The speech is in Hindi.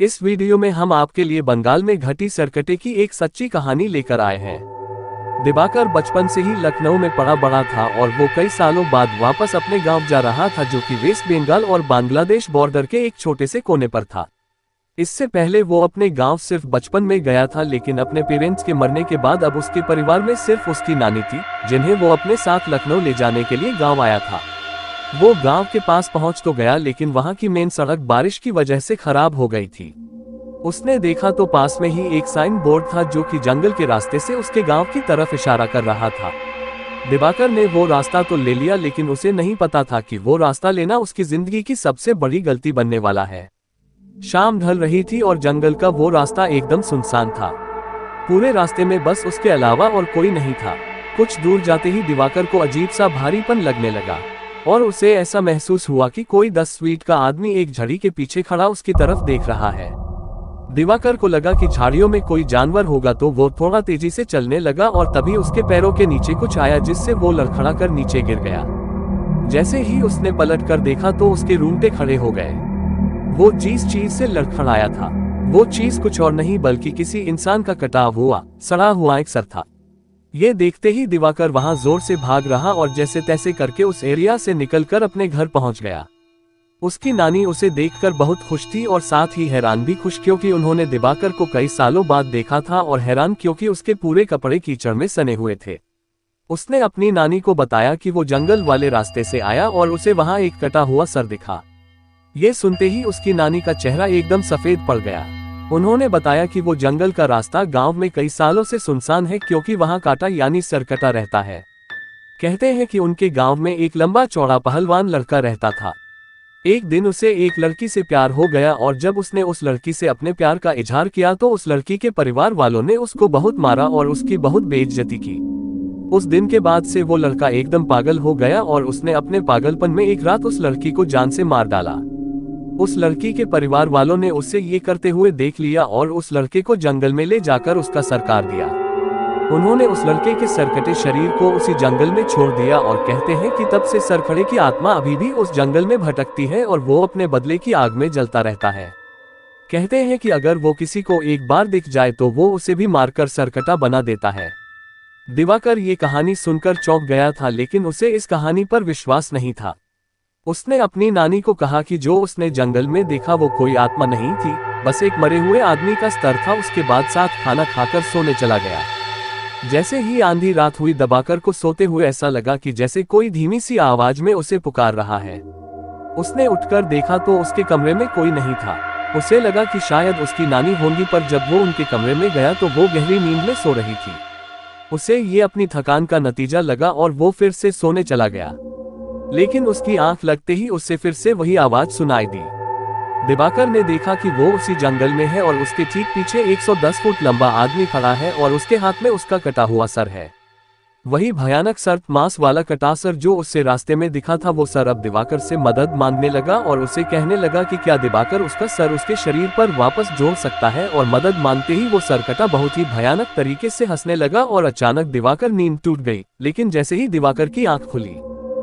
इस वीडियो में हम आपके लिए बंगाल में घटी सरकटे की एक सच्ची कहानी लेकर आए हैं। दिवाकर बचपन से ही लखनऊ में पड़ा बड़ा था और वो कई सालों बाद वापस अपने गांव जा रहा था, जो कि वेस्ट बंगाल और बांग्लादेश बॉर्डर के एक छोटे से कोने पर था। इससे पहले वो अपने गांव सिर्फ बचपन में गया था, लेकिन अपने पेरेंट्स के मरने के बाद अब उसके परिवार में सिर्फ उसकी नानी थी, जिन्हें वो अपने साथ लखनऊ ले जाने के लिए गाँव आया था। वो गांव के पास पहुंच तो गया, लेकिन वहां की मेन सड़क बारिश की वजह से खराब हो गई थी। उसने देखा तो पास में ही एक साइन बोर्ड था, जो कि जंगल के रास्ते से उसके गांव की तरफ इशारा कर रहा था। दिवाकर ने वो रास्ता तो ले लिया, लेकिन उसे नहीं पता था कि वो रास्ता लेना उसकी जिंदगी की सबसे बड़ी गलती बनने वाला है। शाम ढल रही थी और जंगल का वो रास्ता एकदम सुनसान था। पूरे रास्ते में बस उसके अलावा और कोई नहीं था। कुछ दूर जाते ही दिवाकर को अजीब सा भारीपन लगने लगा और उसे ऐसा महसूस हुआ कि कोई 10 फीट का आदमी एक झड़ी के पीछे खड़ा उसकी तरफ देख रहा है। दिवाकर को लगा कि झाड़ियों में कोई जानवर होगा, तो वो थोड़ा तेजी से चलने लगा और तभी उसके पैरों के नीचे कुछ आया, जिससे वो लड़खड़ा कर नीचे गिर गया। जैसे ही उसने पलट कर देखा तो उसके रूंगटे खड़े हो गए। वो जिस चीज से लड़खड़ाया था, वो चीज कुछ और नहीं बल्कि किसी इंसान का कटा हुआ सड़ा हुआ एक सर था। ये देखते ही दिवाकर वहां जोर से भाग रहा और जैसे तैसे करके उस एरिया से निकलकर अपने घर पहुंच गया। उसकी नानी उसे देखकर बहुत खुश थी और साथ ही हैरान भी खुश, क्योंकि उन्होंने दिवाकर को कई सालों बाद देखा था, और हैरान क्योंकि उसके पूरे कपड़े कीचड़ में सने हुए थे। उसने अपनी नानी को बताया कि वो जंगल वाले रास्ते से आया और उसे वहां एक कटा हुआ सर दिखा। ये सुनते ही उसकी नानी का चेहरा एकदम सफेद पड़ गया। उन्होंने बताया कि वो जंगल का रास्ता गांव में कई सालों से सुनसान है, क्योंकि वहां काटा यानी सरकटा रहता है। कहते हैं कि उनके गांव में एक लंबा चौड़ा पहलवान लड़का रहता था। एक दिन उसे एक लड़की से प्यार हो गया, और जब उसने उस लड़की से अपने प्यार का इजहार किया तो उस लड़की के परिवार वालों ने उसको बहुत मारा और उसकी बहुत बेइज्जती की। उस दिन के बाद से वो लड़का एकदम पागल हो गया और उसने अपने पागलपन में एक रात उस लड़की को जान से मार डाला। उस लड़की के परिवार वालों ने उसे ये करते हुए देख लिया और उस लड़के को जंगल में ले जाकर उसका सर काट दिया। उन्होंने उस लड़के के सरकटे शरीर को उसी जंगल में छोड़ दिया, और कहते हैं कि तब से सरखड़े की आत्मा अभी भी उस जंगल में भटकती है और वो अपने बदले की आग में जलता रहता है। कहते हैं कि अगर वो किसी को एक बार दिख जाए तो वो उसे भी मारकर सरकटा बना देता है। दिवाकर ये कहानी सुनकर चौंक गया था, लेकिन उसे इस कहानी पर विश्वास नहीं था। उसने अपनी नानी को कहा कि जो उसने जंगल में देखा वो कोई आत्मा नहीं थी, बस एक मरे हुए आदमी का स्तर था। उसके बाद साथ खाना खाकर सोने चला गया। जैसे ही आंधी रात हुई, दिवाकर को सोते हुए ऐसा लगा कि जैसे कोई धीमी सी आवाज में उसे पुकार रहा है। उसने उठकर देखा तो उसके कमरे में कोई नहीं था। उसे लगा कि शायद उसकी नानी होंगी, पर जब वो उनके कमरे में गया तो वो गहरी नींद में सो रही थी। उसे ये अपनी थकान का नतीजा लगा और वो फिर से सोने चला गया, लेकिन उसकी आंख लगते ही उसे फिर से वही आवाज सुनाई दी। दिवाकर ने देखा कि वो उसी जंगल में है और उसके ठीक पीछे 110 फुट लंबा आदमी खड़ा है और उसके हाथ में उसका कटा हुआ सर है। वही भयानक सर्प मांस वाला कटा सर जो उससे रास्ते में दिखा था। वो सर अब दिवाकर से मदद मांगने लगा और उसे कहने लगा कि क्या दिवाकर उसका सर उसके शरीर पर वापस जोड़ सकता है, और मदद मांगते ही वो सरकटा बहुत ही भयानक तरीके से हंसने लगा और अचानक दिवाकर नींद टूट गई। लेकिन जैसे ही दिवाकर की आंख खुली